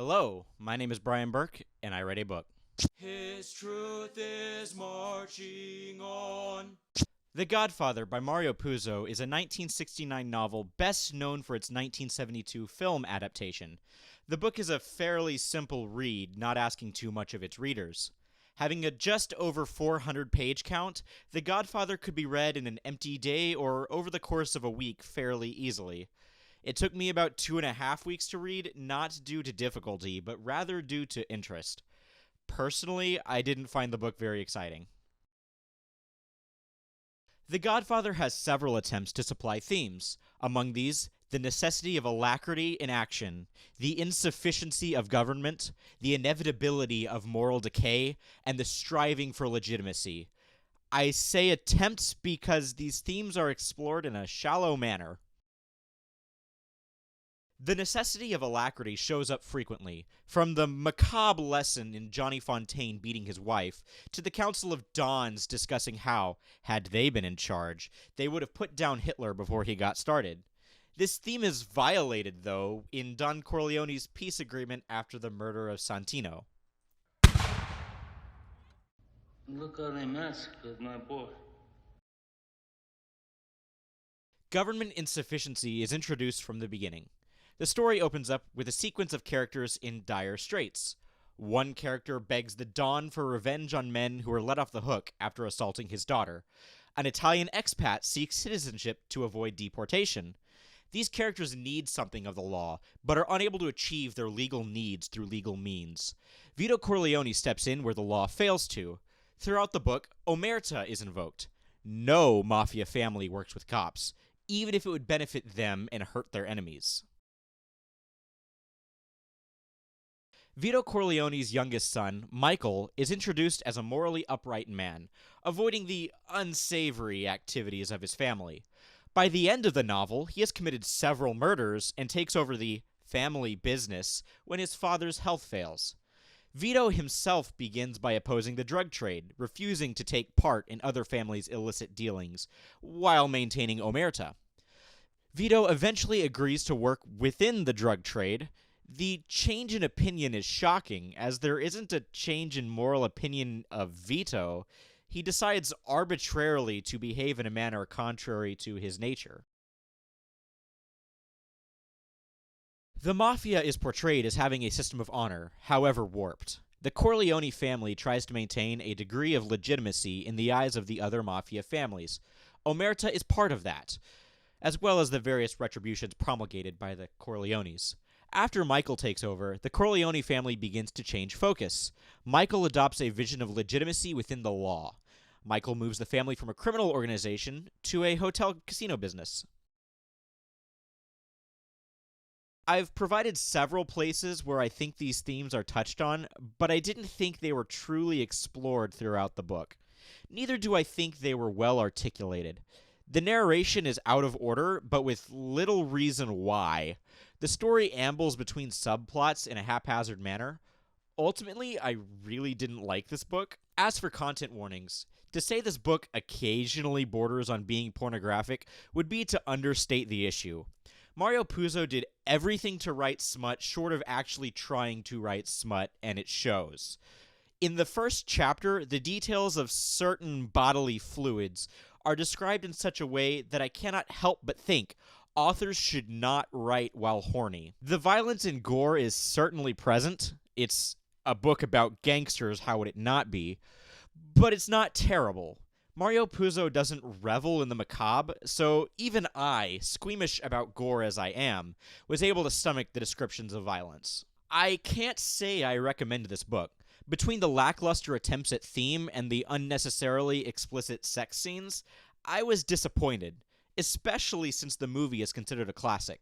Hello, my name is Brian Burke, and I read a book. His truth is marching on. The Godfather by Mario Puzo is a 1969 novel best known for its 1972 film adaptation. The book is a fairly simple read, not asking too much of its readers. Having a just over 400 page count, The Godfather could be read in an empty day or over the course of a week fairly easily. It took me about 2.5 weeks to read, not due to difficulty, but rather due to interest. Personally, I didn't find the book very exciting. The Godfather has several attempts to supply themes. Among these, the necessity of alacrity in action, the insufficiency of government, the inevitability of moral decay, and the striving for legitimacy. I say attempts because these themes are explored in a shallow manner. The necessity of alacrity shows up frequently, from the macabre lesson in Johnny Fontaine beating his wife, to the Council of Dons discussing how, had they been in charge, they would have put down Hitler before he got started. This theme is violated, though, in Don Corleone's peace agreement after the murder of Santino. Look how they massacred my boy. Government insufficiency is introduced from the beginning. The story opens up with a sequence of characters in dire straits. One character begs the Don for revenge on men who were let off the hook after assaulting his daughter. An Italian expat seeks citizenship to avoid deportation. These characters need something of the law, but are unable to achieve their legal needs through legal means. Vito Corleone steps in where the law fails to. Throughout the book, omerta is invoked. No mafia family works with cops, even if it would benefit them and hurt their enemies. Vito Corleone's youngest son, Michael, is introduced as a morally upright man, avoiding the unsavory activities of his family. By the end of the novel, he has committed several murders and takes over the family business when his father's health fails. Vito himself begins by opposing the drug trade, refusing to take part in other families' illicit dealings, while maintaining omerta. Vito eventually agrees to work within the drug trade. The change in opinion is shocking, as there isn't a change in moral opinion of Vito. He decides arbitrarily to behave in a manner contrary to his nature. The Mafia is portrayed as having a system of honor, however warped. The Corleone family tries to maintain a degree of legitimacy in the eyes of the other Mafia families. Omerta is part of that, as well as the various retributions promulgated by the Corleones. After Michael takes over, the Corleone family begins to change focus. Michael adopts a vision of legitimacy within the law. Michael moves the family from a criminal organization to a hotel-casino business. I've provided several places where I think these themes are touched on, but I didn't think they were truly explored throughout the book. Neither do I think they were well articulated. The narration is out of order, but with little reason why. The story ambles between subplots in a haphazard manner. Ultimately, I really didn't like this book. As for content warnings, to say this book occasionally borders on being pornographic would be to understate the issue. Mario Puzo did everything to write smut short of actually trying to write smut, and it shows. In the first chapter, the details of certain bodily fluids are described in such a way that I cannot help but think authors should not write while horny. The violence and gore is certainly present. It's a book about gangsters, how would it not be? But it's not terrible. Mario Puzo doesn't revel in the macabre, so even I, squeamish about gore as I am, was able to stomach the descriptions of violence. I can't say I recommend this book. Between the lackluster attempts at theme and the unnecessarily explicit sex scenes, I was disappointed, especially since the movie is considered a classic.